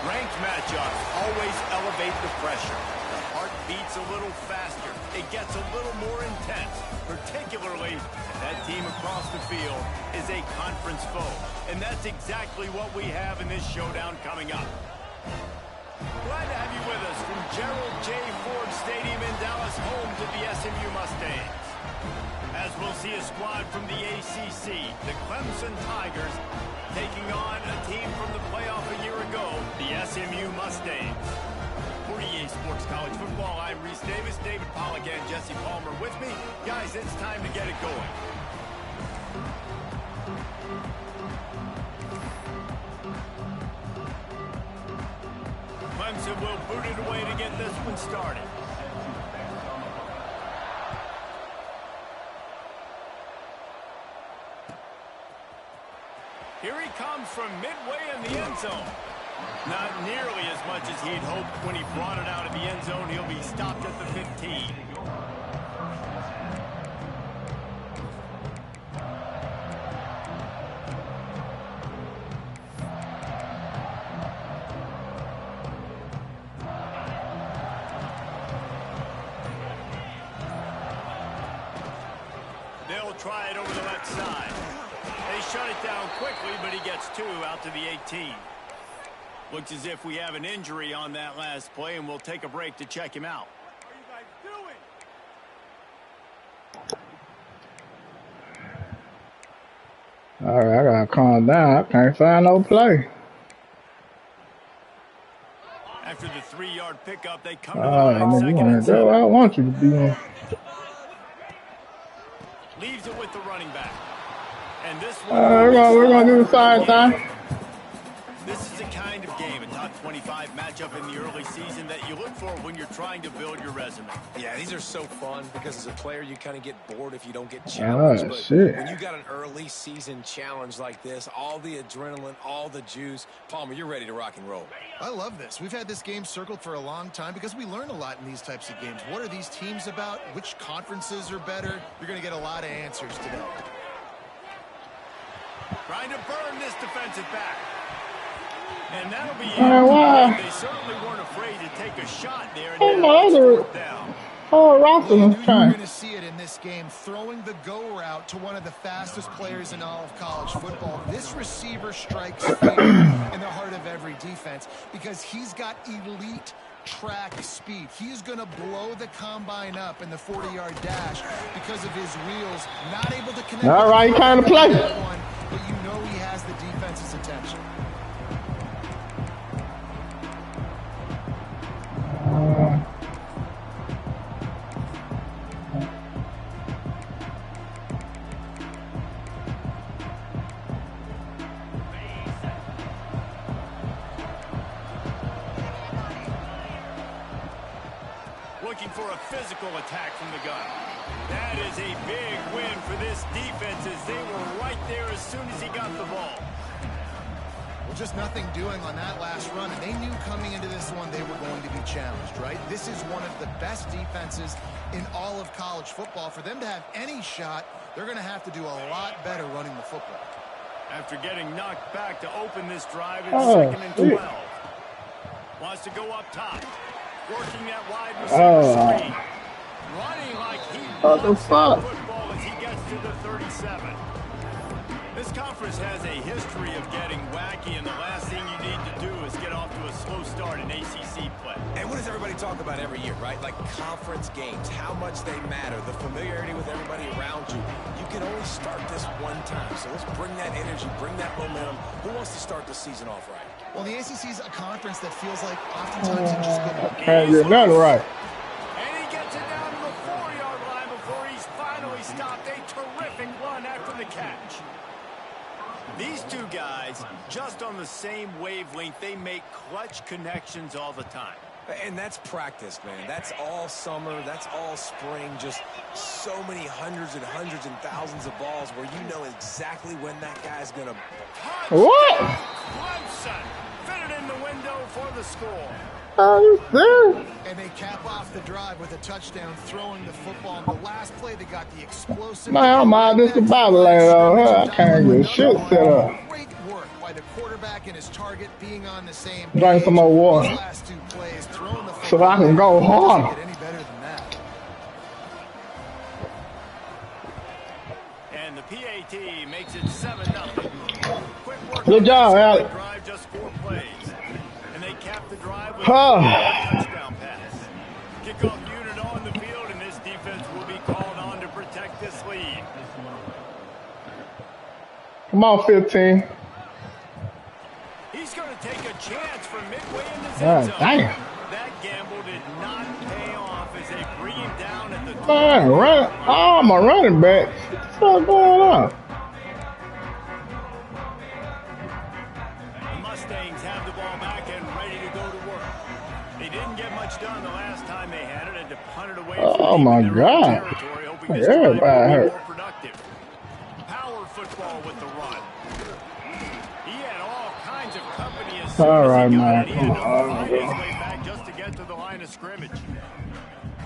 Ranked matchups always elevate the pressure. The heart beats a little faster. It gets a little more intense, particularly if that team across the field is a conference foe. And that's exactly what we have in this showdown coming up. Glad to have you with us from Gerald J. Ford Stadium in Dallas, home to the SMU Mustangs. As we'll see a squad from the ACC, the Clemson Tigers, taking on a team from the playoff a year ago, the SMU Mustangs. For EA Sports College Football, I'm Reese Davis, David Pollack, and Jesse Palmer with me. Guys, it's time to get it going. Clemson will boot it away to get this one started. Here he comes from midway in the end zone. Not nearly as much as he'd hoped when he brought it out of the end zone. He'll be stopped at the 15. They'll try it over the left side. They shut it down quickly, but he gets two out to the 18. Looks as if we have an injury on that last play, and we'll take a break to check him out. What are you guys doing? All right, I gotta calm down. I can't find no play. After the 3-yard pickup, they come to the line, second and seven. I want you to be in. Leaves it with the running back. And this one, we're gonna do the side thing. This is the kind of game, a top 25 matchup in the early season that you look for when you're trying to build your resume. Yeah, these are so fun because as a player, you kind of get bored if you don't get challenged. But when you got an early season challenge like this, all the adrenaline, all the juice, Palmer, you're ready to rock and roll. I love this. We've had this game circled for a long time because we learn a lot in these types of games. What are these teams about? Which conferences are better? You're going to get a lot of answers today. Trying to burn this defensive back. And that'll be wow. They certainly weren't afraid to take a shot there. You're going to see it in this game, throwing the go route to one of the fastest players in all of college football. This receiver strikes fear in the heart of every defense because he's got elite track speed. He's going to blow the combine up in the 40-yard dash because of his wheels, not able to connect. All right, kind of play. But you know he has the defense's attention. Looking for a physical attack from the gun. That is a big win for this defense as they were right there as soon as he got the ball. Well, just nothing doing on that last run, and they knew coming into this one they were going to be challenged, right? This is one of the best defenses in all of college football. For them to have any shot, they're going to have to do a lot better running the football. After getting knocked back to open this drive, it's second and 12. Wants to go up top. Working that wide receiver screen. Running like he wants the football as he gets to the 37. This conference has a history of getting wacky, and the last thing you need to do is get off to a slow start in ACC play. And what does everybody talk about every year, right? Like conference games, how much they matter, the familiarity with everybody around you. You can only start this one time, so let's bring that energy, bring that momentum. Who wants to start the season off right? Well, the ACC is a conference that feels like oftentimes it just goes. Can't get nothing right. And he gets it down to the 4-yard line before he's finally stopped. A terrific run after the catch. These two guys, just on the same wavelength, they make clutch connections all the time. And that's practice, man. That's all summer. That's all spring. Just so many hundreds and hundreds and thousands of balls where you know exactly when that guy's going to... What? Clemson fitted in the window for the score. Are you serious? And they cap off the drive with a touchdown, throwing the football. On the last play, they got the explosive... Man, I'm out this about later. I can't get shit set up. Great work by the quarterback and his target being on the same page. Drink some more water. These last 2 plays, throwing the So I can go hard. doesn't get any better than that. And the PAT makes it 7-0. Quick work. Good job, Alex. Drive just 4 plays. And they cap the drive with a touchdown pass. Kickoff unit on the field, and this defense will be called on to protect this lead. Come on, 15. He's going to take a chance from midway in this end zone. Damn. That gamble did not pay off as they bring him down at the Man, run. Oh, my running back. What's going on? The Mustangs have the ball back and ready to go to work. They didn't get much done the last time they had it and to punt it away. Oh, my God. Everybody hurt. More productive. Power football with the run. He had all kinds of company as soon All as right, he got man. it. He had to find his way back just to get to the line of scrimmage.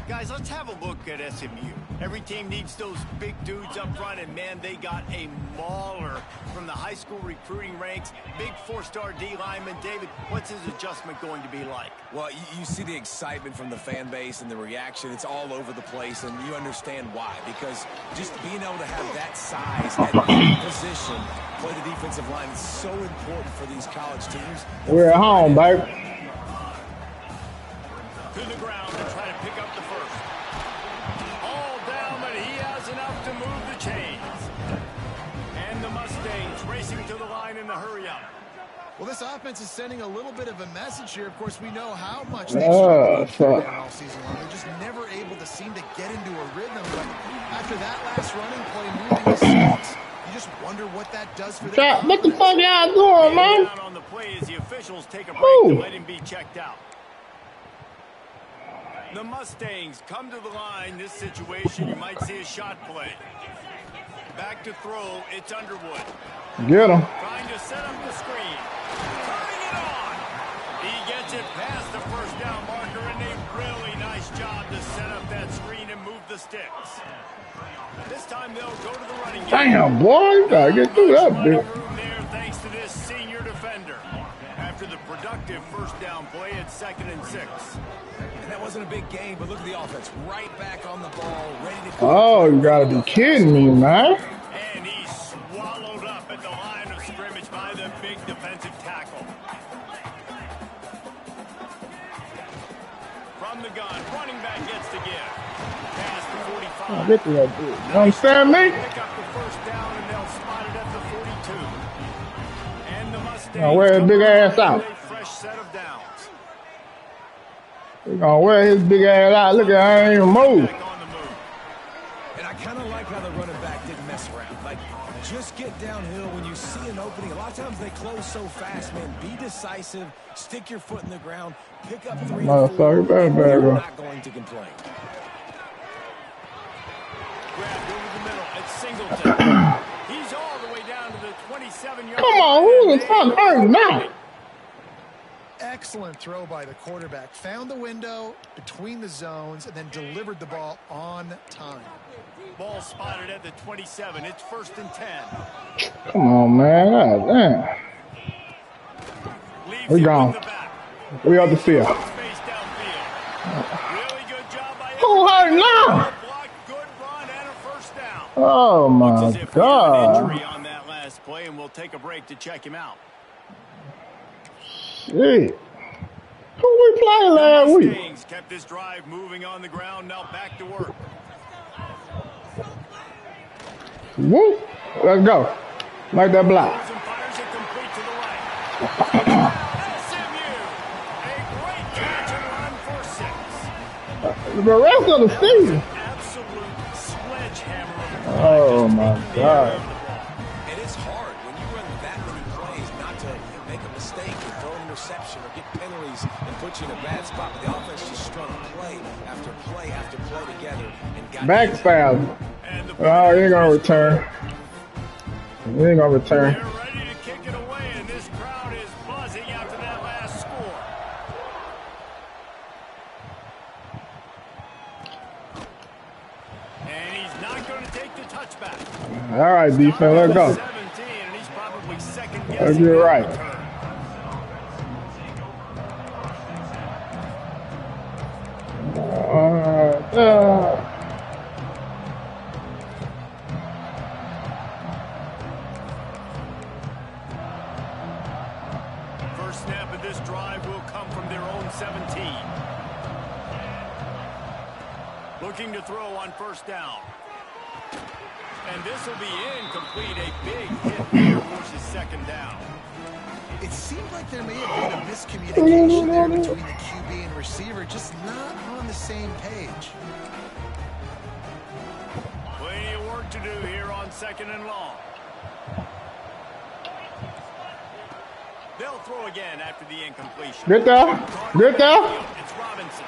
Guys, let's have a look at SMU. Every team needs those big dudes up front, and man, they got a mauler from the high school recruiting ranks. Big 4-star D lineman. David, what's his adjustment going to be like? Well, you see the excitement from the fan base and the reaction. It's all over the place, and you understand why. Because just being able to have that size at that position, play the defensive line, is so important for these college teams. We're at home, baby. To the ground and try to pick up the first. All down, but he has enough to move the chains. And the Mustangs racing to the line in the hurry-up. Well, this offense is sending a little bit of a message here. Of course, we know how much they've struggled all season long. They're just never able to seem to get into a rhythm. But after that last running play, moving the sticks, you just wonder what that does for them. What the fuck y'all doing, man? Down on the play as the officials take a break to let him be checked out. The Mustangs come to the line. This situation, you might see a shot play. Back to throw, it's Underwood. Get him. Trying to set up the screen. Turning it on. He gets it past the first down marker, and a really nice job to set up that screen and move the sticks. This time they'll go to the running game. Damn, boy. You gotta get through that bit. Room there thanks to this senior defender. After the productive first down play at 2nd and 6. And that wasn't a big game, but look at the offense. Right back on the ball, ready to go. Oh, you gotta be kidding me, man. And he's swallowed up at the line of scrimmage by the big defensive tackle. From the gun, running back gets to give. Pass to 45. I'll get to that bit. You understand me? Pick up the first down, and they'll spot it at the 42. And the Mustangs Now wear his big ass out. a fresh set of downs. We're gonna wear his big ass out. Look at I ain't even move. Back on the move. And I kind of like how the running back didn't mess around. Like, just get downhill when you see an opening. A lot of times they close so fast, man. Be decisive. Stick your foot in the ground. Pick up 3 to 4. You're not going to complain. Grabbed over the middle. It's Singleton. He's all the way down to the 27-yard line. Come on, who the fuck hurt now? Excellent throw by the quarterback. Found the window between the zones and then delivered the ball on time. Ball spotted at the 27. It's 1st and 10. Come on, man. God damn. Leaves We him gone. in the back. We out the field. Space downfield. Really good job by Who hurt now? block, good run, and a first down. Oh, Looks as my if we have an God. injury on that last play, and we'll take a break to check him out. Shit. Who we played last week? Mustangs kept this drive moving on the ground. Now back to work. Whoop. Let's go. Make that block. And fires it complete to the right. SMU, a great catch and run for 6. The rest of the season. Absolute sledgehammer. Oh, my God. And it's hard when you run that many plays not to make a mistake or throw an interception or get penalties and put you in a bad spot. But the offense just strung play after play after play together and got Backstab. Oh, he ain't gonna return. He ain't gonna return. They're ready to kick it away, and this crowd is buzzing after that last score. And he's not going to take the touchback. All right, defense, let's go. 17, and he's probably 2nd guessing You're that right. return. First snap of this drive will come from their own 17. Looking to throw on first down. And this will be incomplete. A big hit there forces second down. It seemed like there may have been a miscommunication there between the QB and receiver, just not on the same page. Plenty of work to do here on second and long. They'll throw again after the incompletion. Get there. Get there. It's Robinson.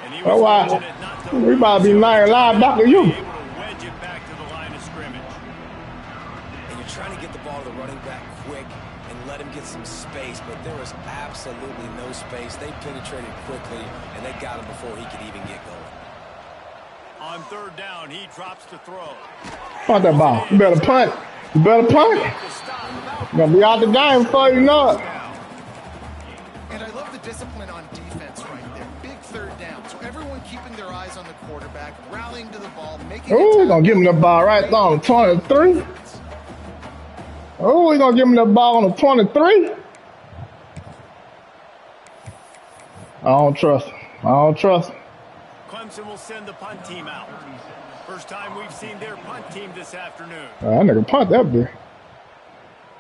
And he Oh, was wow. fortunate not to We about to be lose lying linebacker it. you. Able to wedge it back to the line of scrimmage. And you're trying to get the ball to the running back quick and let him get some space, but there was absolutely no space. They penetrated quickly, and they got him before he could even get going. On third down, he drops to throw. Punt that ball. You better punt. You better punt. You're going to be out the game before you know it. And I love the discipline on defense right there. Big third down. So everyone keeping their eyes on the quarterback, rallying to the ball, making Oh, it we're going to give him the ball right there on the 23. Oh, we're going to give him the ball on the 23. I don't trust him. I don't trust him. Clemson will send the punt team out. First time we've seen their punt team this afternoon. That nigga punt that bitch.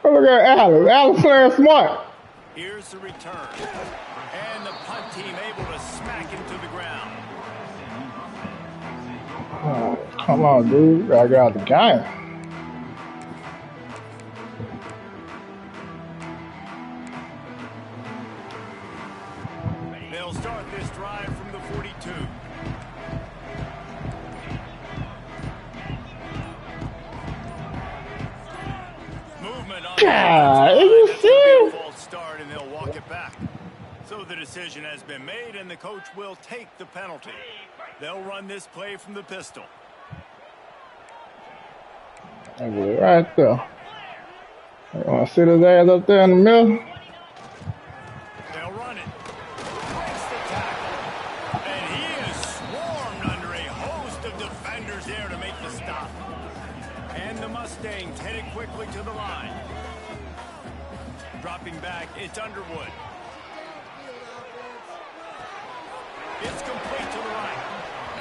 Oh, look at Allen. Allen playing smart. Here's the return. And the punt team able to smack him to the ground. Oh, come on, dude. I got the game. They'll start this drive from the 42. Movement on God, the are you defensive line. serious? False start, and they'll walk it back. So the decision has been made, and the coach will take the penalty. They'll run this play from the pistol. Right there. You want to sit his ass up there in the middle? They'll run it. Breaks the tackle. And he is swarmed under a host of defenders there to make the stop. And the Mustangs headed quickly to the line. Dropping back, it's Underwood. It's complete to the right.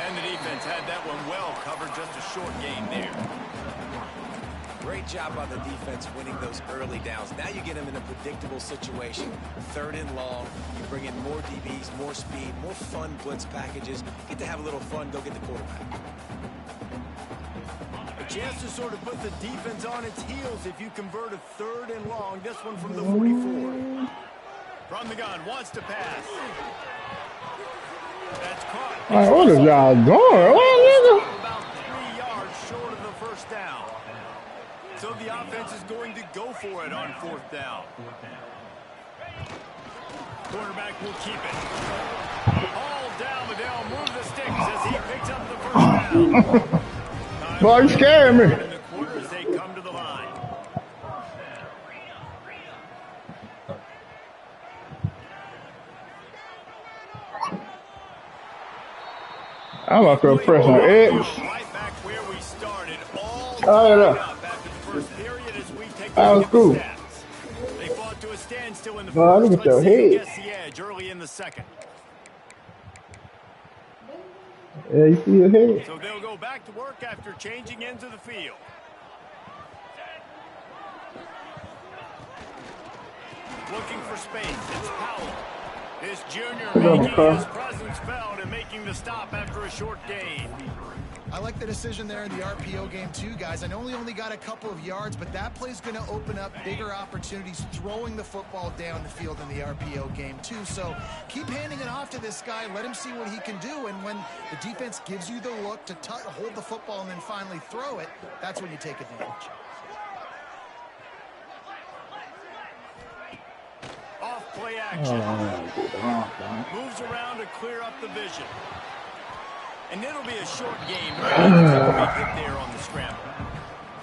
And the defense had that one well covered, just a short gain there. Great job by the defense winning those early downs. Now you get them in a predictable situation. Third and long, you bring in more DBs, more speed, more fun blitz packages. Get to have a little fun, go get the quarterback. A chance to sort of put the defense on its heels if you convert a third and long. This one from the 44. From the gun, wants to pass. That's caught. All right, what is y'all doing? What, nigga? About 3 yards short of the first down. So the offense is going to go for it on fourth down. Quarterback will keep it. All down, but they'll move the sticks as he picks up the first down. Boy, you scared me. In the quarter as they come to the line. I'm going to go press on X. Right back where we started. All Oh, yeah. tied up after the first period as we take That a was look at the cool. stats. They fought to a standstill in the Boy, first. look at your Let's see who head. gets the edge early in the second. Yeah, you see his head. So they'll go back to work after changing into the field. Looking for space. It's Powell. This junior making his presence felt and making the stop after a short gain. I like the decision there in the RPO game too, guys. I know he only got a couple of yards, but that play's going to open up bigger opportunities throwing the football down the field in the RPO game too. So keep handing it off to this guy. Let him see what he can do. And when the defense gives you the look to hold the football and then finally throw it, that's when you take advantage. Off play action. Moves around to clear up the vision. And it'll be a short game. Big hit there on the scramble.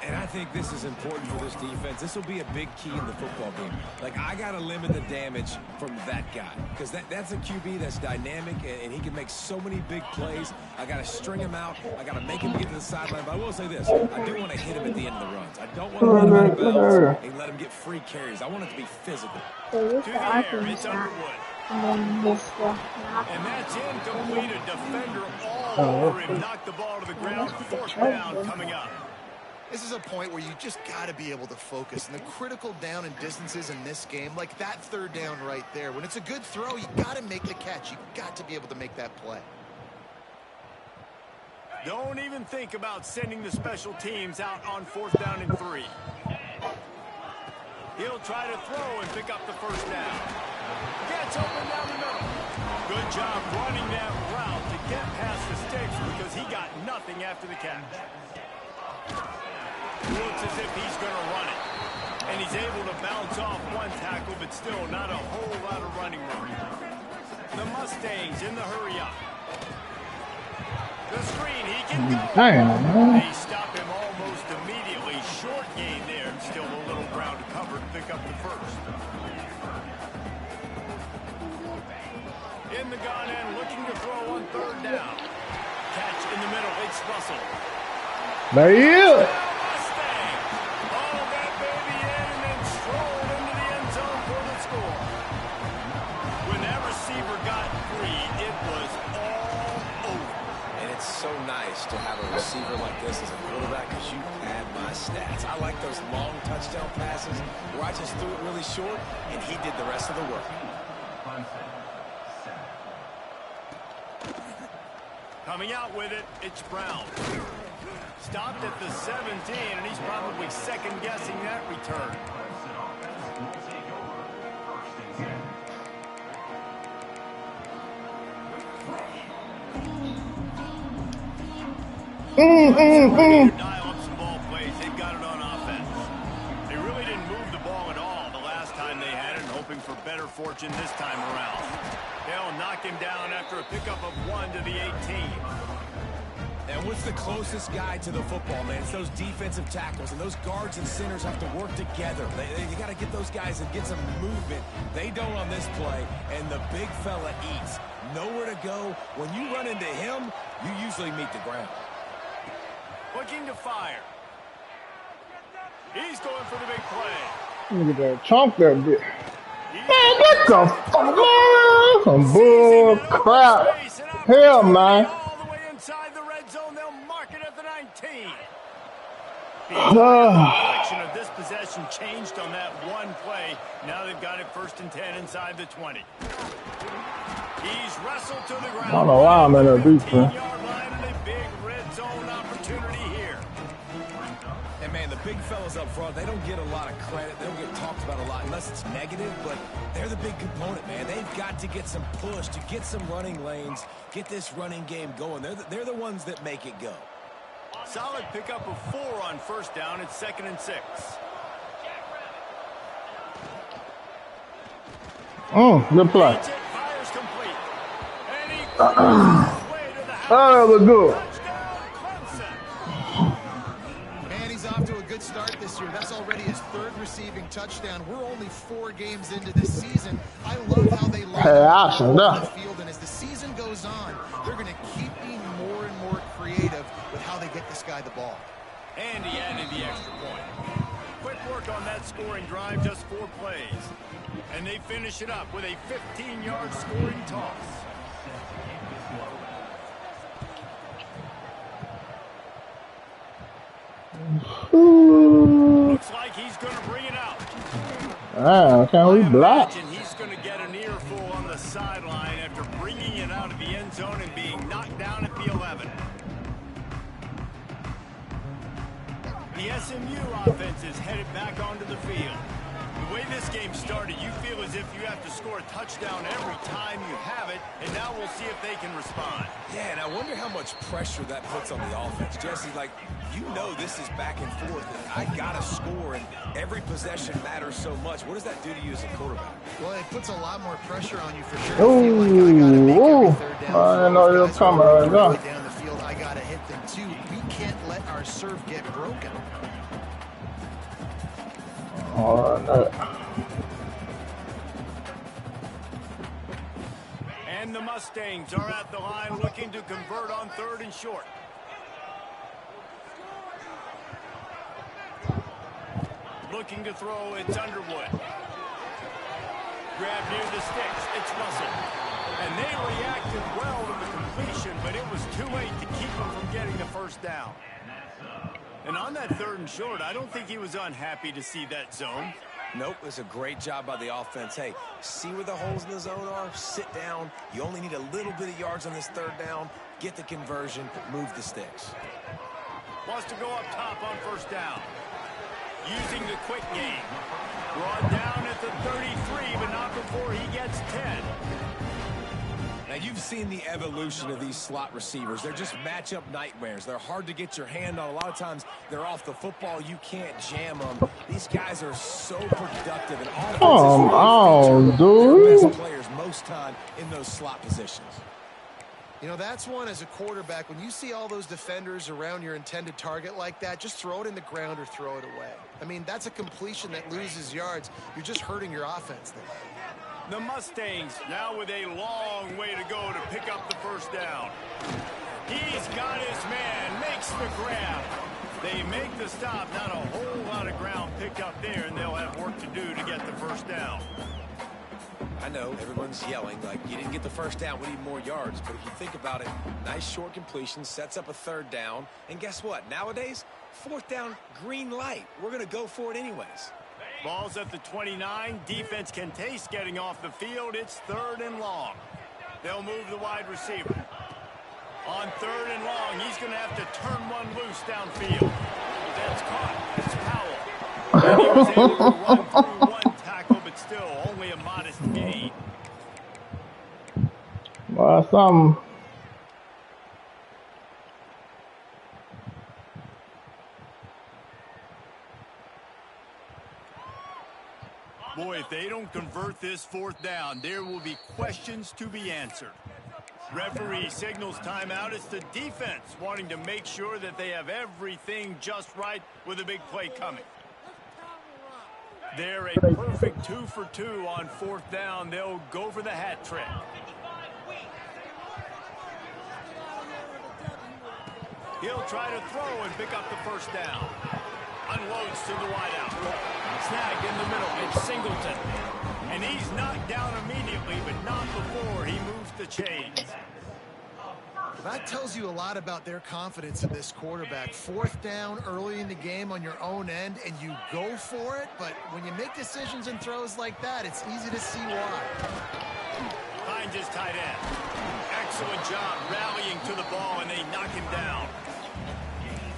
And And I think this is important for this defense. This will be a big key in the football game. Like, I got to limit the damage from that guy because that's a QB that's dynamic, and he can make so many big plays. I got to string him out. I got to make him get to the sideline. But I will say this. I do want to hit him at the end of the runs. I don't want to let him out of bounds and let him get free carries. I want it to be physical. To the air, it's Underwood. And that's incomplete. A defender all over him. Knocked the ball to the ground. Fourth down coming up. This is a point where you just got to be able to focus. And the critical down and distances in this game, like that third down right there, when it's a good throw, you got to make the catch. You got to be able to make that play. Don't even think about sending the special teams out on 4th down and 3. He'll try to throw and pick up the first down. Gets open down the middle. Good job running that route to get past the sticks because he got nothing after the catch. Looks as if he's going to run it. And he's able to bounce off one tackle, but still not a whole lot of running room. The Mustangs in the hurry up. The screen, he can go. They stop him almost immediately. Short gain there. Still a little ground to cover to pick up the first. In the gun and looking to throw on 3rd down. Catch in the middle. It's Russell. There he is. So nice to have a receiver like this as a quarterback because you had my stats. I like those long touchdown passes where I just threw it really short and he did the rest of the work. Coming out with it, it's Brown. Stopped at the 17, and he's probably second-guessing that return. Dial up some ball plays. They've got it on offense. They really didn't move the ball at all the last time they had it, hoping for better fortune this time around. They'll knock him down after a pickup of 1 to the 18. And what's the closest guy to the football, man? It's those defensive tackles, and those guards and centers have to work together. They got to get those guys and get some movement. They don't on this play, and the big fella eats. Nowhere to go. When you run into him, you usually meet the ground. Looking to fire. He's going for the big play. Look at that. Chunk that bit. Man, what the fuck, man? Some bull crap. Hell, man. All the way inside the red zone. They'll mark it at the 19. The direction of this possession changed on that one play. Now they've got it 1st and 10 inside the 20. He's wrestled to the ground. I don't know why I'm in a defense. 15-yard line and a big red zone opportunity here. And, man, the big fellas up front, they don't get a lot of credit. They don't get talked about a lot unless it's negative, but they're the big component, man. They've got to get some push, to get some running lanes, get this running game going. They're the ones that make it go. Solid pickup of 4 on 1st down. It's 2nd and 6. Good play. Fires complete. And he cruises his way to the house. Oh, that was good. Touchdown, Clemson. Man, he's off to a good start this year. That's already his 3rd receiving touchdown. We're only 4 games into this season. I love how they line up on the field, and as the season goes on, they're going to keep being more and more creative with how they get this guy the ball. And he added the extra point. Quick work on that scoring drive, just 4 plays. And they finish it up with a 15-yard scoring toss. Looks like he's going to bring it out. Can we block? He's going to get an earful on the sideline after bringing it out of the end zone and being knocked down at the 11. The SMU offense is headed back onto the field. The way this game started, you feel as if you have to score a touchdown every time you have it, and now we'll see if they can respond. Yeah, and I wonder how much pressure that puts on the offense. Jesse, like, you know this is back and forth, and I got to score, and every possession matters so much. What does that do to you as a quarterback? Well, it puts a lot more pressure on you for sure. Ooh, I didn't know you were coming right now. Down the field, I got to hit them too. We can't let our serve get broken. And the Mustangs are at the line looking to convert on 3rd and short. Looking to throw, it's Underwood. Grab near the sticks, it's Russell. And they reacted well to the completion, but it was too late to keep them from getting the first down. And on that 3rd and short, I don't think he was unhappy to see that zone. Nope, it was a great job by the offense. Hey, see where the holes in the zone are? Sit down. You only need a little bit of yards on this 3rd down. Get the conversion, move the sticks. Wants to go up top on 1st down. Using the quick game. Brought down at the 33, but not before he gets 10. Now, you've seen the evolution of these slot receivers. They're just matchup nightmares. They're hard to get your hand on. A lot of times, they're off the football. You can't jam them. These guys are so productive. And Come on, dude. Best players most time in those slot positions. You know, that's one as a quarterback. When you see all those defenders around your intended target like that, just throw it in the ground or throw it away. I mean, that's a completion that loses yards. You're just hurting your offense there. The Mustangs now with a long way to go to pick up the 1st down. He's got his man, makes the grab. They make the stop, not a whole lot of ground picked up there, and they'll have work to do to get the 1st down. I know everyone's yelling like you didn't get the 1st down, we need more yards. But if you think about it, nice short completion sets up a 3rd down. And guess what? Nowadays, 4th down, green light. We're going to go for it anyways. Ball's at the 29. Defense can taste getting off the field. It's 3rd and long. They'll move the wide receiver. On 3rd and long, he's going to have to turn one loose downfield. That's caught. It's Powell. And he was able to run through one tackle, but still only a modest gain. Well, Boy, if they don't convert this 4th down, there will be questions to be answered. Referee signals timeout. It's the defense wanting to make sure that they have everything just right with a big play coming. They're a perfect 2 for 2 on 4th down. They'll go for the hat trick. He'll try to throw and pick up the 1st down. Unloads to the wideout. Snagged in the middle. It's Singleton. And he's knocked down immediately, but not before he moves the chains. That tells you a lot about their confidence in this quarterback. 4th down early in the game on your own end, and you go for it. But when you make decisions and throws like that, it's easy to see why. Finds his tight end. Excellent job rallying to the ball, and they knock him down.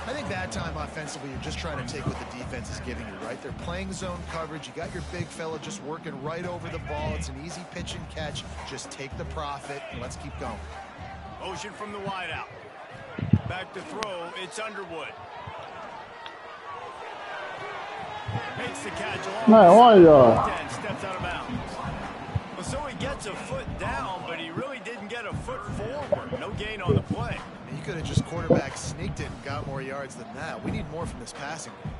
I think that time offensively, you're just trying to take what the defense is giving you, right? They're playing zone coverage. You got your big fella just working right over the ball. It's an easy pitch and catch. Just take the profit, and let's keep going. Motion from the wideout. Back to throw. It's Underwood. Makes the catch along. Man, why y'all? Steps out of bounds. Well, so he gets a foot down, but he really didn't get a foot forward. No gain on the play. You could have just quarterback sneaked it and got more yards than that. We need more from this passing game.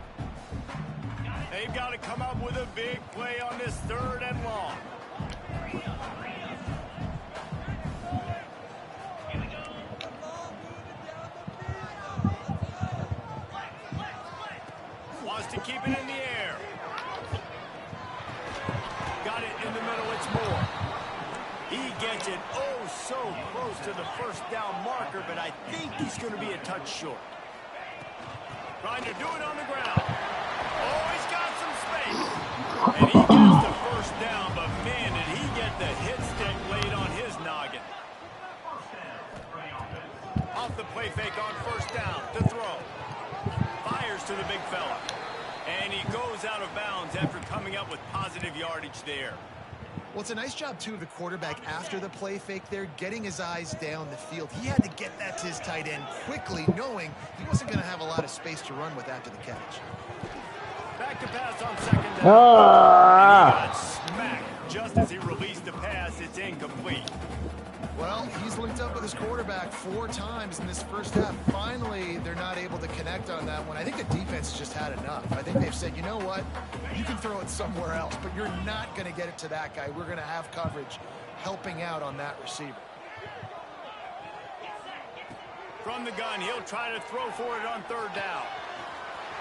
They've got to come up with a big play on this 3rd and long. Wants to keep it in the air. Got it in the middle. It's Moore. He gets it so close to the 1st down marker, but I think he's going to be a touch short. Trying to do it on the ground. Oh, he's got some space. And he gets the 1st down, but man, did he get the hit stick laid on his noggin. Off the play fake on 1st down to throw. Fires to the big fella. And he goes out of bounds after coming up with positive yardage there. Well, it's a nice job, too, of the quarterback after the play fake there, getting his eyes down the field. He had to get that to his tight end quickly, knowing he wasn't going to have a lot of space to run with after the catch. Back to pass on 2nd down. And he got smacked just as he released the pass. It's incomplete. Well, Well, he's linked up with his quarterback 4 times in this first half. Finally, they're not able to connect on that one. I think the defense just had enough. I think they've said, you know what? You can throw it somewhere else, but you're not going to get it to that guy. We're going to have coverage helping out on that receiver. From the gun, he'll try to throw for it on 3rd down.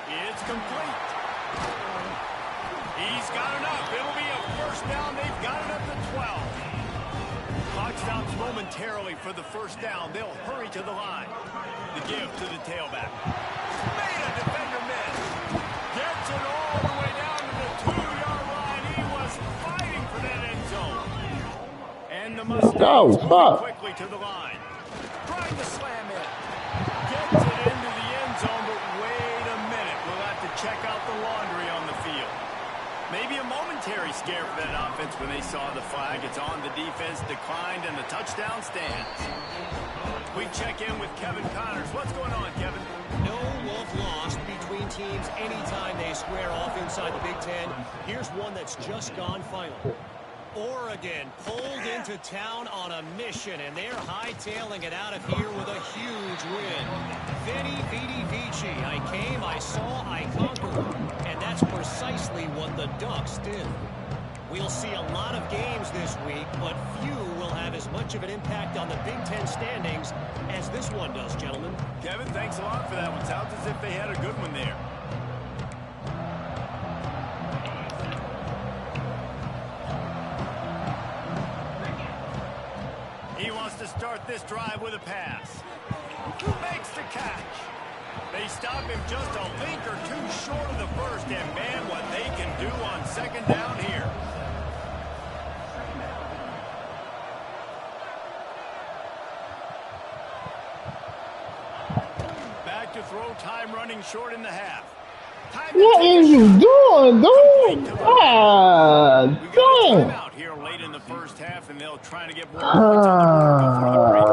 It's complete. He's got enough. It'll be a first down. They've got it up to 12. Clock stops momentarily for the first down. They'll hurry to the line. The give to the tailback. Made a defender miss. Gets it all the way down to the 2-yard line. He was fighting for that end zone. And the Mustangs move quickly to the line. Trying to slam it. Gets it into the end zone, but wait a minute. We'll have to check out the laundry on the field. Maybe a momentary scare for that offense when they saw the flag. It's on, the defense declined, and the touchdown stands. We check in with Kevin Connors. What's going on, Kevin? No love lost between teams anytime they square off inside the Big Ten. Here's one that's just gone final. Oregon pulled into town on a mission, and they're hightailing it out of here with a huge win. Veni, vidi, vici. I came, I saw, I conquered. And that's precisely what the Ducks did. We'll see a lot of games this week, but few will have as much of an impact on the Big Ten standings as this one does, gentlemen. Kevin, thanks a lot for that one. Sounds as if they had a good one there. He wants to start this drive with a pass. Who makes the catch? They stop him just a link or two short of the first, and man, what they can do on 2nd down here. Back to throw, time running short in the half. What are you doing, dude? Ah, damn. Out here late in the first half, and they'll try to get more points on the board before the break.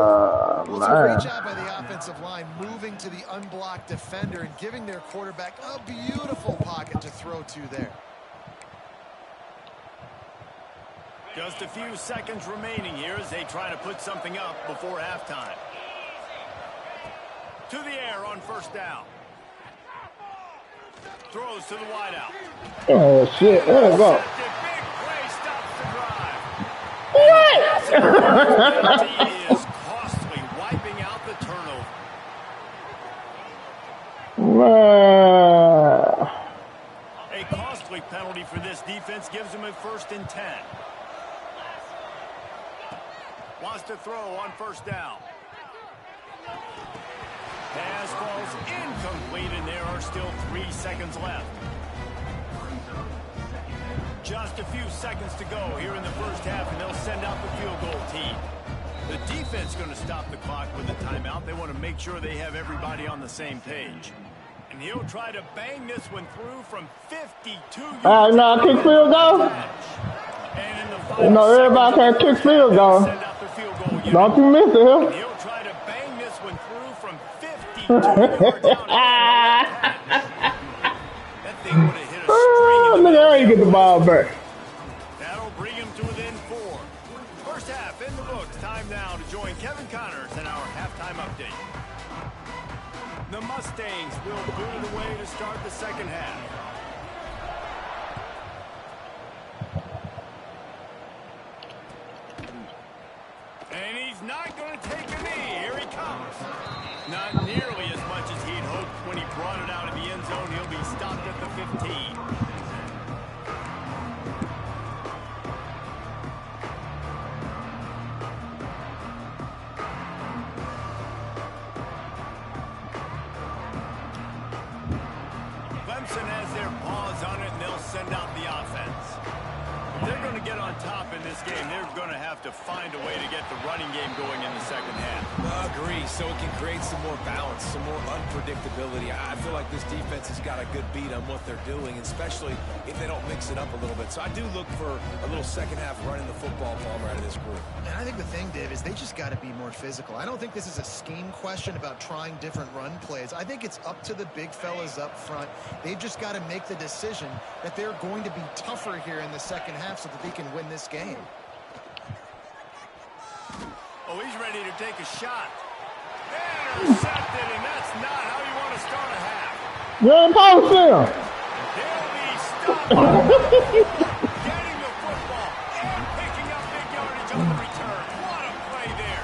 Well, it's a great job by the offensive line moving to the unblocked defender and giving their quarterback a beautiful pocket to throw to there. Just a few seconds remaining here as they try to put something up before halftime. To the air on 1st down. Throws to the wideout. Oh, shit. There we go. Big play stops the drive. What? He is costly, wiping out the turnover. A costly penalty for this defense gives them a 1st and 10. Wants to throw on 1st down. Pass falls incomplete, and there are still 3 seconds left. Just a few seconds to go here in the first half, and they'll send out the field goal team. The defense is going to stop the clock with a timeout. They want to make sure they have everybody on the same page. And he'll try to bang this one through from 52 yards. No, kick field goal. And in the final No, everybody can't kick field goal. send out the field goal unit. Don't you miss it, And huh? he'll try to bang this one through from 52 yards out. That thing would have hit a string. Look at how you get the ball back. That'll bring him to within 4. First half in the books. Time now to join Kevin Connors in our halftime update. The Mustangs will boot it away to start the second half. And he's not going to take a knee. Here he comes. Not nearly as much as he'd hoped when he brought it out of the end zone. He'll be stopped at the 15. Clemson has their paws on it, and they'll send out the offense. If they're going to get on top in this game, they're going to have to find a way to get the running game going in the second half. Agree, so it can create some more balance, some more unpredictability. I feel like this defense has got a good beat on what they're doing, especially if they don't mix it up a little bit. So I do look for a little second half running the football ball out of this group. And I think the thing, Dave, is they just got to be more physical. I don't think this is a scheme question about trying different run plays. I think it's up to the big fellas up front. They've just got to make the decision that they're going to be tougher here in the second half so that they can win this game. Oh, he's ready to take a shot. Intercepted, and that's not how you want to start a half. You're in post there. He'll be stopped. Getting the football and picking up big yardage on the return. What a play there.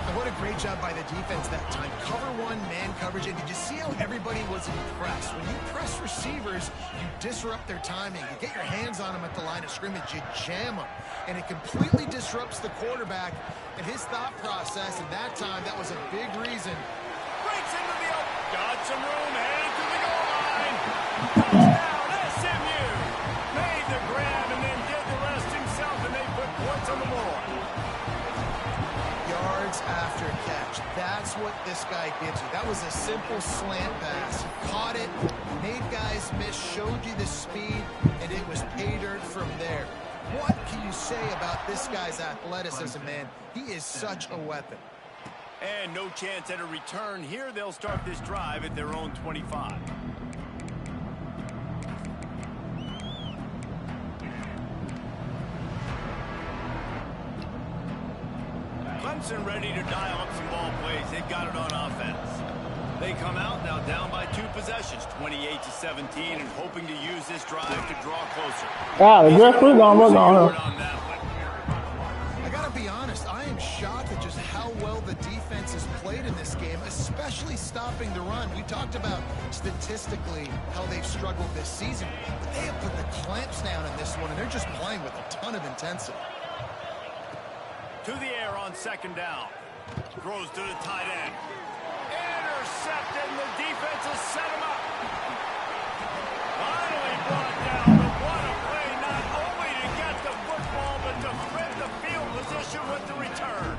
And what a great job by the defense that time. Cover one, man coverage. And did you see how everybody was impressed? When you press receivers, you disrupt their timing. You get your hands on them at the line of scrimmage. You jam them. And it completely disrupts the quarterback and his thought process. And that time, that was a big reason. Breaks into the open. Got some room, headed to the goal line. Touchdown, SMU. Made the grab and then did the rest himself, and they put points on the board. Yards after catch. That's what this guy gives you. That was a simple slant pass. He caught it, made guys miss, showed you the speed, and it was pay dirt from there. What can you say about this guy's athleticism, man? He is such a weapon. And no chance at a return here. They'll start this drive at their own 25. Clemson ready to dial up some ball plays. They've got it on offense. They come out now down by 2 possessions, 28-17, and hoping to use this drive to draw closer. The referee's on what's on her. I gotta be honest, I am shocked at just how well the defense has played in this game, especially stopping the run. We talked about statistically how they've struggled this season, but they have put the clamps down in this one, and they're just playing with a ton of intensity. To the air on second down. Throws to the tight end. Intercepted, and the defense has set him up. Finally brought down, but what a play, not only to get the football, but to thread the field position with the return.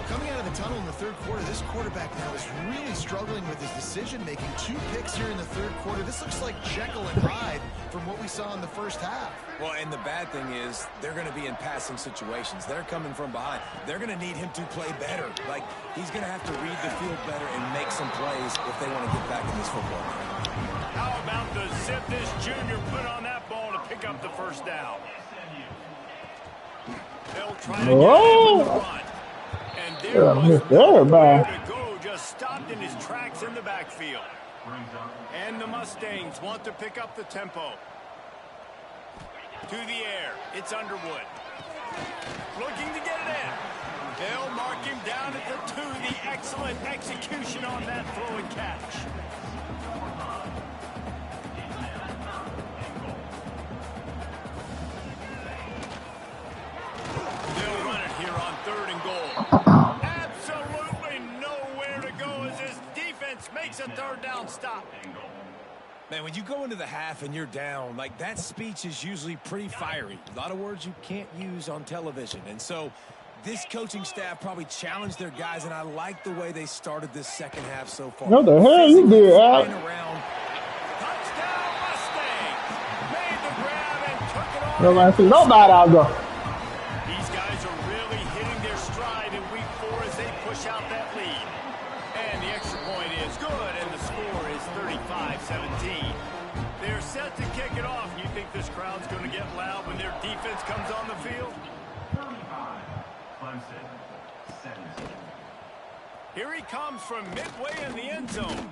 Coming out of the tunnel in the third quarter, this quarterback now is really struggling with his decision-making. 2 picks here in the third quarter. This looks like Jekyll and Hyde from what we saw in the first half. Well, and the bad thing is they're going to be in passing situations. They're coming from behind. They're going to need him to play better. Like, he's going to have to read the field better and make some plays if they want to get back in this football game. How about the zip this junior put on that ball to pick up the first down? They'll try to get him with the run. And there was nowhere to go, just stopped in his tracks in the backfield. And the Mustangs want to pick up the tempo. To the air, it's Underwood. Looking to get it in. They'll mark him down at the 2. The excellent execution on that throw and catch. They'll run it here on 3rd and goal. Absolutely nowhere to go as his defense makes a 3rd down stop. Man, when you go into the half and you're down, like, that speech is usually pretty fiery. A lot of words you can't use on television. And so this coaching staff probably challenged their guys, and I like the way they started this second half so far. What the hell you did, Al? Touchdown Mustangs! Made the grab and took it off. Nobody see nobody out there. These guys are really hitting their stride in week 4 as they push out that lead. And the extra point is good, and the score is 35-17. They're set to kick it off. You think this crowd's going to get loud when their defense comes on the field? Here he comes from midway in the end zone.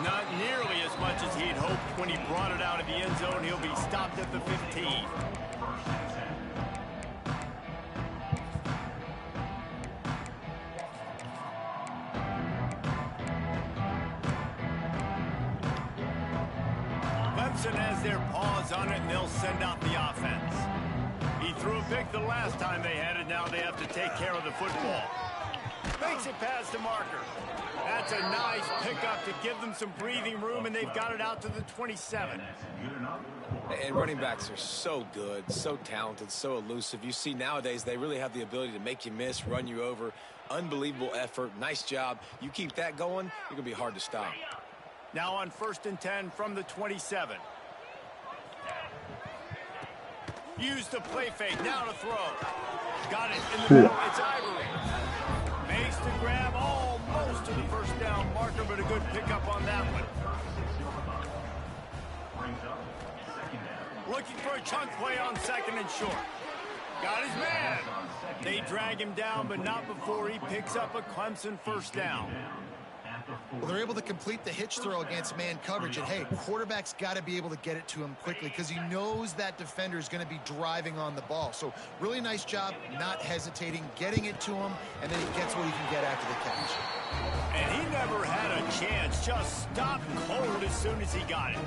Not nearly as much as he'd hoped when he brought it out of the end zone. He'll be stopped at the 15. Clemson has their paws on it, and they'll send out the offense. He threw a pick the last time they had it. Now they have to take care of the football. Makes it past the marker. That's a nice pickup to give them some breathing room, and they've got it out to the 27. And running backs are so good, so talented, so elusive. You see nowadays they really have the ability to make you miss, run you over. Unbelievable effort. Nice job. You keep that going, you're going to be hard to stop. Now on 1st and 10 from the 27. Use the play fake. Now to throw. Got it in the middle. It's Ivory. Makes the grab almost to the 1st down marker, but a good pickup on that one. Looking for a chunk play on 2nd and short. Got his man. They drag him down, but not before he picks up a Clemson first down. Well, they're able to complete the hitch throw against man coverage. And, hey, quarterback's got to be able to get it to him quickly because he knows that defender is going to be driving on the ball. So really nice job not hesitating, getting it to him, and then he gets what he can get after the catch. And he never had a chance. Just stopped cold as soon as he got it.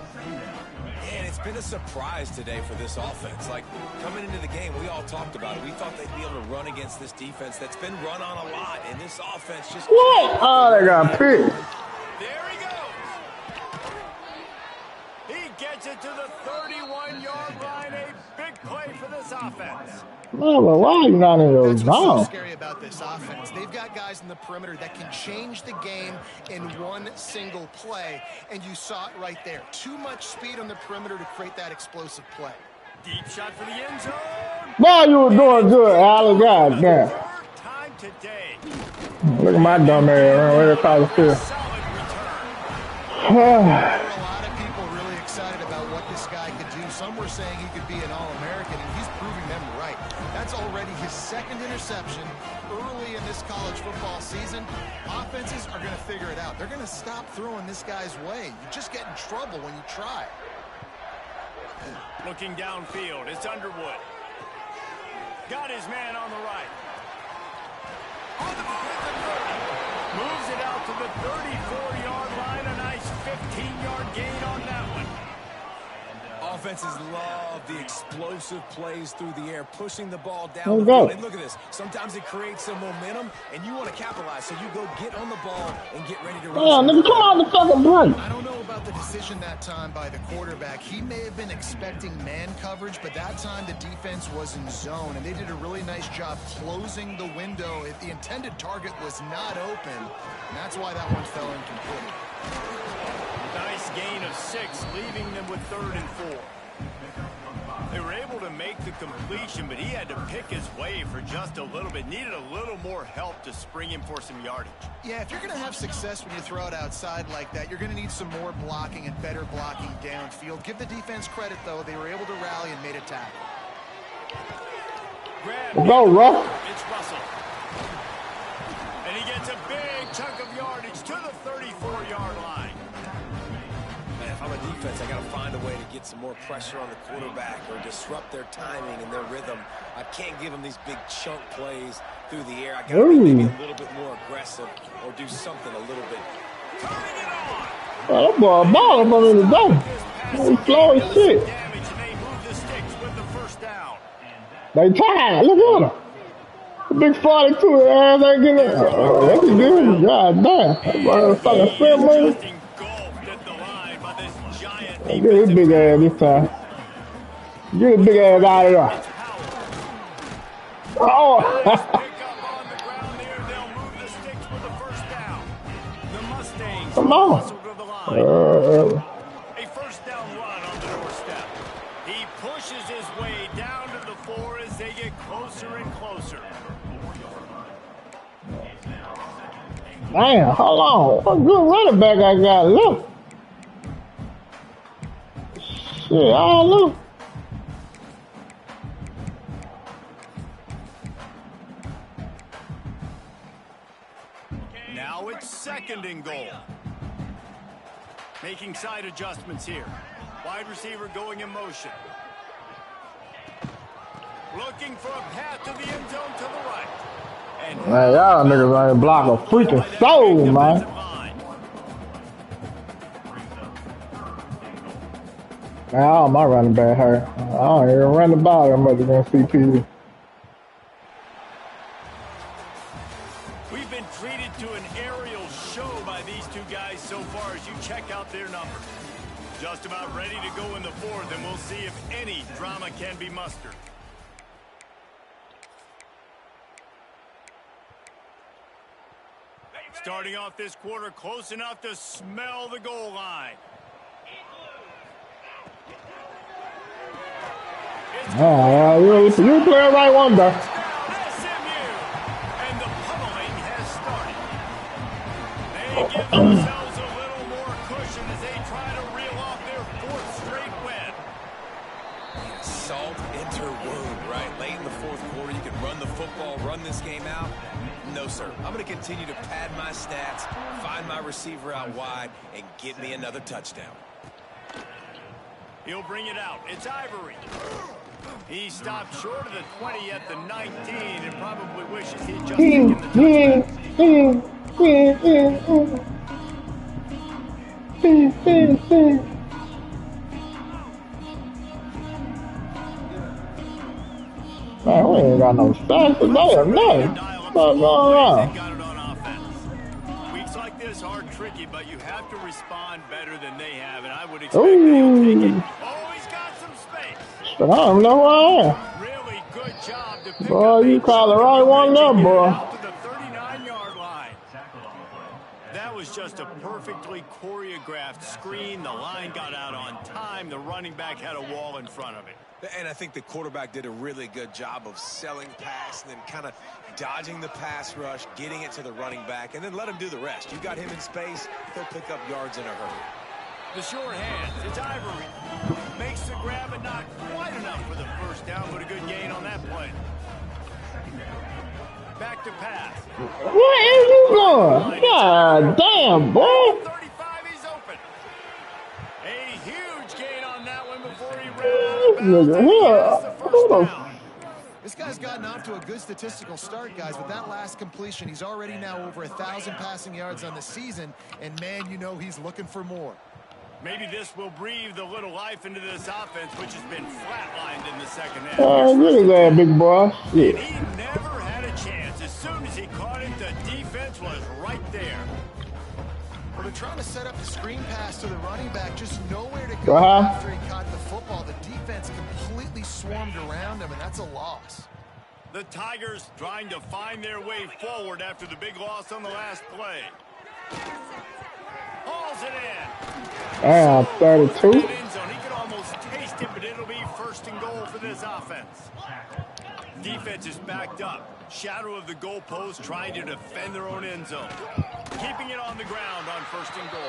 And it's been a surprise today for this offense. Like, coming into the game, we all talked about it. We thought they'd be able to run against this defense that's been run on a lot, and this offense just... What? Oh, they got picked. There he goes. He gets it to the 31-yard line. A big play for this offense. Man, but why are you not in your That's what's zone? so scary about this offense. They've got guys in the perimeter that can change the game in one single play, and you saw it right there. Too much speed on the perimeter to create that explosive play. Deep shot for the end zone. Boy, you were doing good, Alex. God damn. Third time today. Look at my dumb ass right across the field. Solid return. There were a lot of people really excited about what this guy could do. Some were saying he could be an All-American, and he's proving them right. That's already his second interception early in this college football season. Offenses are going to figure it out. They're going to stop throwing this guy's way. You just get in trouble when you try. Looking downfield, it's Underwood. Got his man on the right. On the move at the 30. Moves it out to the 34-yard line. A nice 15-yard gain on that one. Offenses love the explosive plays through the air, pushing the ball down Let's the go. field. And look at this. Sometimes it creates some momentum, and you want to capitalize. So you go get on the ball and get ready to Damn, run. nigga, come on the fucking break. I don't know about the decision that time by the quarterback. He may have been expecting man coverage, but that time the defense was in zone, and they did a really nice job closing the window. If the intended target was not open, and that's why that one fell incomplete. Nice gain of 6, leaving them with 3rd and 4. They were able to make the completion, but he had to pick his way for just a little bit. Needed a little more help to spring him for some yardage. Yeah, if you're going to have success when you throw it outside like that, you're going to need some more blocking and better blocking downfield. Give the defense credit, though. They were able to rally and made a tackle. Go, Ruff. It's Russell. And he gets a big chunk of yardage to the 34-yard line. Man, if I'm a defense, I got to find a way to get some more pressure on the quarterback or disrupt their timing and their rhythm. I can't give them these big chunk plays through the air. I got to be maybe a little bit more aggressive or do something a little bit. Turning it on. Well, that boy a baller up under the door. He's slow as shit. Damage, and they move the sticks with the first down. They tired. Look at him. The big 42 ass ain't getting it. That's good. God damn. That motherfucking swim move. Just engulfed at the line by this giant Get his big ass this time. Get his big ass out of there. Oh! Pick up on the ground there. They'll move the sticks with the first down. The Mustangs Come on. hustle to the line. A first down run on the doorstep. He pushes his way down to the 4 as they get closer and closer. Damn, hold on. What good running back I got? Look. Shit, I don't know. Now it's 2nd and goal. Making side adjustments here. Wide receiver going in motion. Looking for a path to the end zone to the right. And Man, y'all niggas ain't block a freaking soul, man. Man, all my running back hurt. I don't even run the ball that much against CPU. We've been treated to an aerial show by these two guys so far as you check out their numbers. Just about ready to go in the 4th, and we'll see if any drama can be mustered. Starting off this quarter close enough to smell the goal line. You play it right one day. SMU, and the pummeling has started. They give themselves a little more cushion as they try to reel off their 4th straight win. Salt into wound, right? late in the fourth quarter, you can run the football, run this game out. No, sir. I'm going to continue to pad my stats, find my receiver out wide, and get me another touchdown. He'll bring it out. It's Ivory. He stopped short of the 20 at the 19 and probably wishes he'd just taken the touchdown. Man, we ain't got no stats today or nothing. What's going on? Got it on offense. Weeks like this are tricky, but you have to respond better than they have, and I would expect they'll take it. Oh, he's got some space. I don't know where I am. Really good job to pick Boy, up you call the right one up, boy. out to the 39-yard line. That was just a perfectly choreographed screen. The line got out on time. The running back had a wall in front of it. And I think the quarterback did a really good job of selling pass and then kind of dodging the pass rush, getting it to the running back, and then let him do the rest. You got him in space, he'll pick up yards in a hurry. The short hands, it's Ivory. Makes the grab, but not quite enough for the first down, but a good gain on that play. Back to pass. Where is you going? God damn, boy. 35, he's open. A huge gain on that one before he ran out of bounds. This guy's gotten off to a good statistical start, guys. With that last completion, he's already now over 1,000 passing yards on the season, and man, you know he's looking for more. Maybe this will breathe a little life into this offense, which has been flatlined in the second half. Look at that big boy. Shit. And he never had a chance. As soon as he caught it, the defense was right there. Well, they're trying to set up the screen pass to the running back, just nowhere to go after he caught the football. The defense completely swarmed around him, and that's a loss. The Tigers trying to find their way forward after the big loss on the last play. Hauls it in. 32. He can almost taste it, but it'll be first and goal for this offense. Defense is backed up. Shadow of the goalpost trying to defend their own end zone. Keeping it on the ground on first and goal.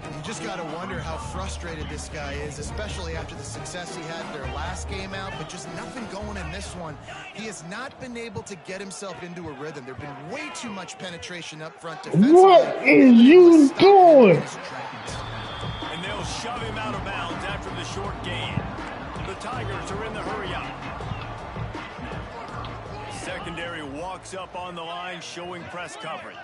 You just got to wonder how frustrated this guy is, especially after the success he had their last game out, but just nothing going in this one. He has not been able to get himself into a rhythm. There's been way too much penetration up front defensively. What is you doing? And they'll shove him out of bounds after the short gain. The Tigers are in the hurry-up. Secondary walks up on the line, showing press coverage.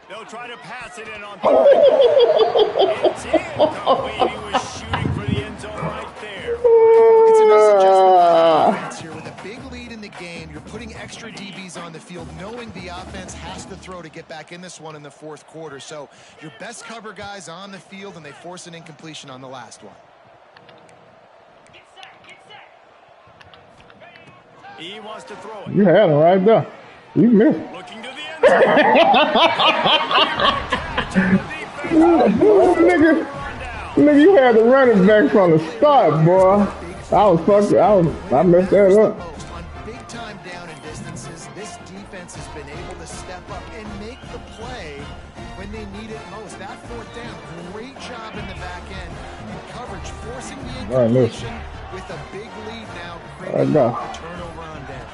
They'll try to pass it in on third. It's incomplete. He was shooting for the end zone right there. It's a nice adjustment by the offense here. With a big lead in the game, you're putting extra DBs on the field, knowing the offense has to throw to get back in this one in the fourth quarter. So your best cover guys on the field, and they force an incompletion on the last one. He wants to throw it. You had him right there. You missed. Looking to the end zone. Nigga, you had the running back from the start, boy. I messed that up. On big time down and distances, this defense has been able to step up and make the play when they need it most. That fourth down, great job in the back end. And coverage forcing the incompletion with a big lead now, creating a turnover on down.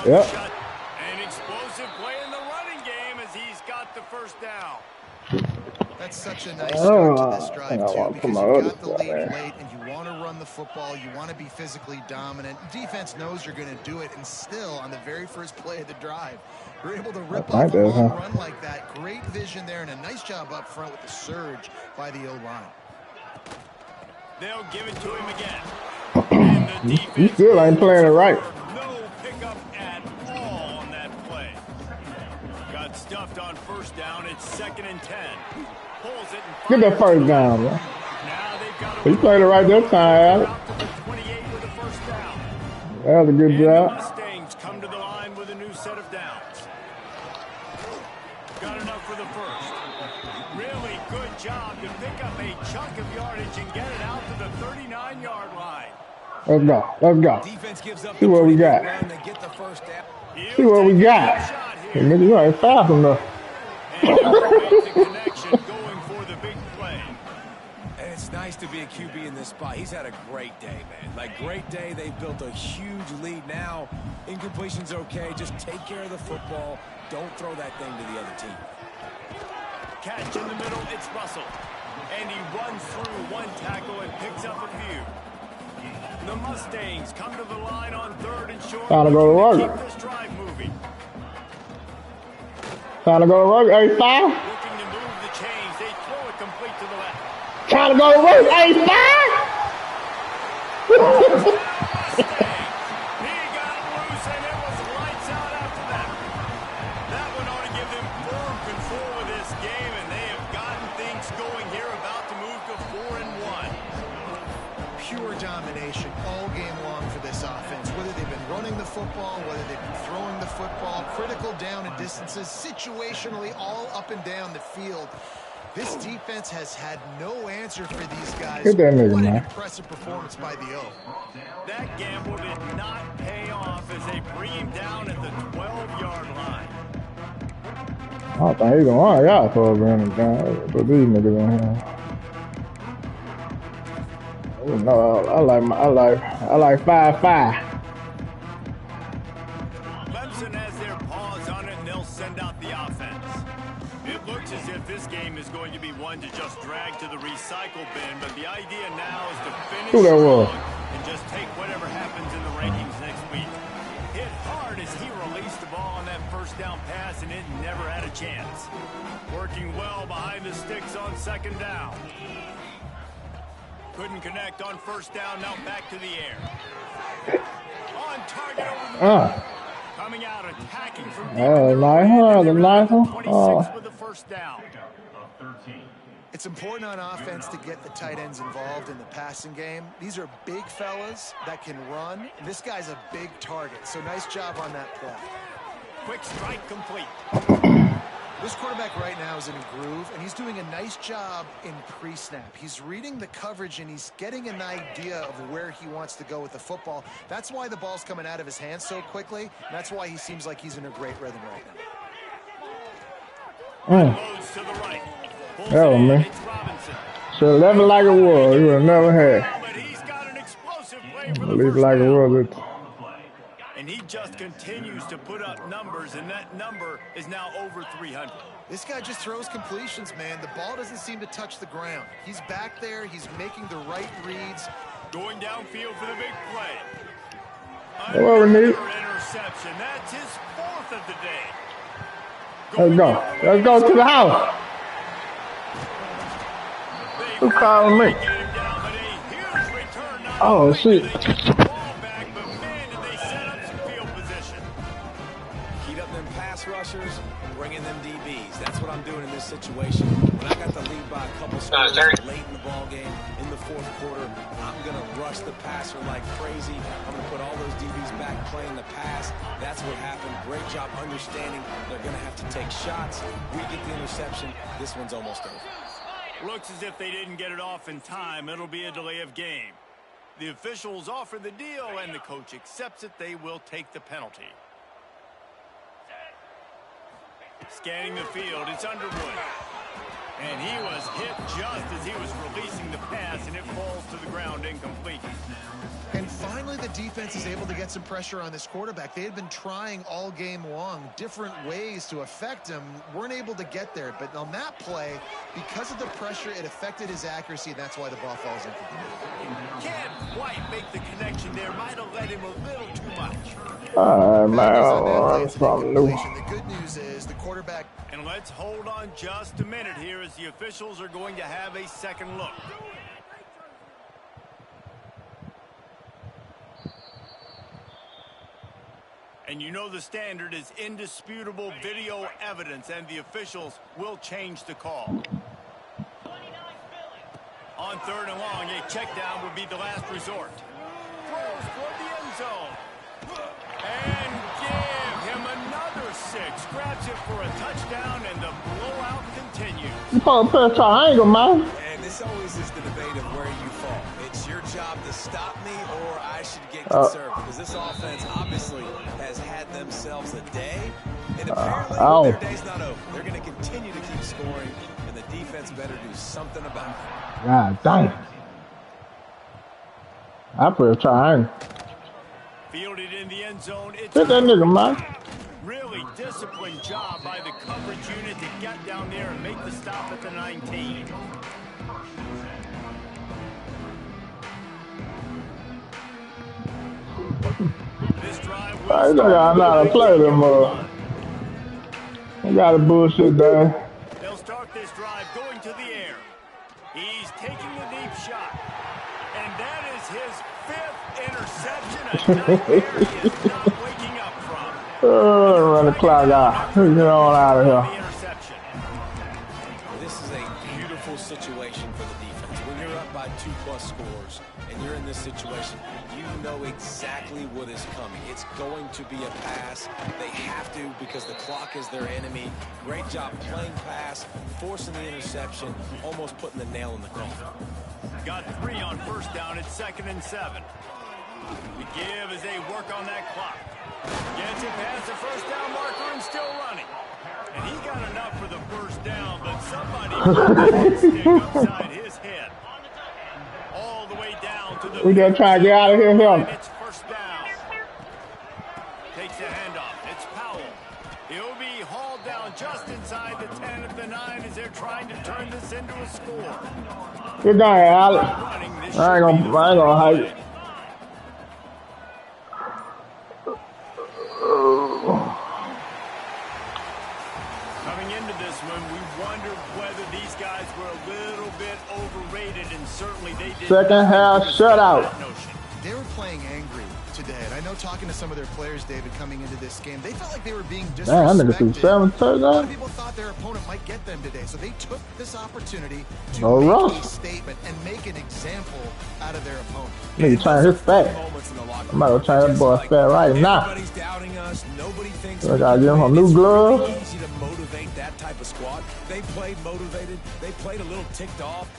Yep. An explosive play in the running game as he's got the first down. That's such a nice start to this drive, too, because you got the lead man. late and you want to run the football. You want to be physically dominant. Defense knows you're going to do it, and still, on the very first play of the drive, you're able to rip off a long run like that. Great vision there, and a nice job up front with the surge by the O-line. They'll give it to him again. And the defense You still ain't playing it right. no pickup at all on that play. Got stuffed on first down. It's 2nd and 10. Pulls it and Get that first down, bro. now they've got You played it right that time, out to the 28 with a first down. That was a good And the job. Mustangs come to the line with a new set of downs. Got enough for the first. Really good job to pick up a chunk of yardage and get it out to the 39-yard line. Let's go. Let's go. Defense gives up See what we got. run, they get the first down. See what we got. Hey, nigga, you ain't fast enough. And makes a connection going for the big It's nice to be a QB in this spot. He's had a great day, man. Like, great day. They've built a huge lead now. Incompletion's okay. Just take care of the football. Don't throw that thing to the other team. Catch in the middle, it's Russell. And he runs through one tackle and picks up a few. The Mustangs come to the line on 3rd and short. Time to go to work. Keep this drive moving. Time to go to work, A5. Looking to move the chains. They throw it complete to the left. Time to go to work, A5. He got loose and it was lights out after that. That one ought to give them firm control of this game, and they have gotten things going here, about to move to 4-1. Pure domination all game long for this offense. Whether they've been running the football, whether they've been throwing the football, critical down and distances, situationally all up and down the field. This defense has had no answer for these guys. Get that nigga, What an man. impressive performance by the O. That gamble did not pay off as they bring him down at the 12-yard line. I don't think he's gonna want y'all for a minute, guys. Put these niggas in here. Oh, no, I like 5-5. Clemson has their paws on it, and they'll send out the offense. It looks as if this game is going to be one to just drag to the recycle bin, but the idea now is to finish Who that was? strong and just take whatever happens in the rankings next week. Hit hard as he released the ball on that first down pass, and it never had a chance. Working well behind the sticks on 2nd down. Couldn't connect on 1st down, now back to the air. On target over the middle. Coming out attacking from deep. Nice one. 26 with the 1st down. It's important on offense to get the tight ends involved in the passing game. These are big fellas that can run. This guy's a big target, so nice job on that play. Quick strike complete. This quarterback right now is in a groove, and he's doing a nice job in pre-snap. He's reading the coverage, and he's getting an idea of where he wants to go with the football. That's why the ball's coming out of his hands so quickly, and that's why he seems like he's in a great rhythm right now. Loads to the right. Pulls That was in, me. it's Robinson. Should have left it like it was. You would have never had. But he's got an explosive play for the Leave it first like it down. was. And he just continues to put up numbers, and that number is now over 300. This guy just throws completions, man. The ball doesn't seem to touch the ground. He's back there. He's making the right reads. Going downfield for the big play. What we need? Another interception. That's his 4th of the day. Let's go. Let's go to the house. Who's calling me? Get him down, but a huge return. Not Oh, only do shit. they get the ball back, but man, did they set up some field position. Heat up them pass rushers, bring in them DBs. That's what I'm doing in this situation. When I got the lead by a couple scores late in the ball game, in the 4th quarter, I'm going to rush the passer like crazy. I'm going to put all those DBs back playing the pass. That's what happened. Great job understanding they're going to have to take shots. We get the interception. This one's almost over. Looks as if they didn't get it off in time. It'll be a delay of game. The officials offer the deal, and the coach accepts it. They will take the penalty. Scanning the field, it's Underwood. And he was hit just as he was releasing the pass, and it falls to the ground incomplete. And finally, the defense is able to get some pressure on this quarterback. They had been trying all game long different ways to affect him. Weren't able to get there. But on that play, because of the pressure, it affected his accuracy, and that's why the ball falls incomplete. Can't quite make the connection there. Might have let him a little too much. All right, Bad news on that man. play, That's it's an something new. incompletion. The good news is the quarterback. And let's hold on just a minute here as the officials are going to have a second look. And you know the standard is indisputable video evidence, and the officials will change the call. On 3rd and long, a check down would be the last resort. Throws toward the end zone. And give him another 6. Grabs it for a touchdown, and the blowout continues. You supposed to put a triangle, man. And this always is the debate of where you fall. It's your job to stop me, or I should get concerned. Because this offense obviously has had themselves a day. And apparently their day's not over. They're going to continue to keep scoring. And the defense better do something about it. God damn. I put a try. Fielded in the end zone. It's Hit that nigga, man. really disciplined job by the coverage unit to get down there and make the stop at the 19. This drive I got to play them. I got a bullshit there. They'll start this drive going to the air. He's taking the deep shot. And that is his 5th interception. A nightmare he is not waking up from. Run the clock out. Get on out of here. This is a beautiful situation for the defense. When you're up by 2+ scores and you're in this situation, you know exactly what is coming. It's going to be a pass. They have to because the clock is their enemy. Great job playing pass, forcing the interception, almost putting the nail in the coffin. Got 3 on first down. It's 2nd and 7. The give as they work on that clock. Gets it past the first down marker and still running. And he got enough for the first down, but somebody put a stick upside his head. All the way down to the... We gotta try to get out of here, him. It's first down. Takes the handoff. It's Powell. He'll be hauled down just inside the 10 at the 9 as they're trying to turn this into a score. Good guy, Alex. I ain't gonna hype it. Coming into this one, we wondered whether these guys were a little bit overrated, and certainly they did. Second half shutout. They were playing angry today, and I know talking to some of their players, David, coming into this game, they felt like they were being disrespected. Damn, I threw 7 A lot of touchdowns. people thought their opponent might get them today, so they took this opportunity to No make rush. a statement and make an example out of their opponent. Nigga trying his fat. I'm about to try that boy fat right now. Everybody's doubting us. Nobody thinks I gotta give him a new glove. It's easy to motivate that type of squad. They played motivated. They played a little ticked off.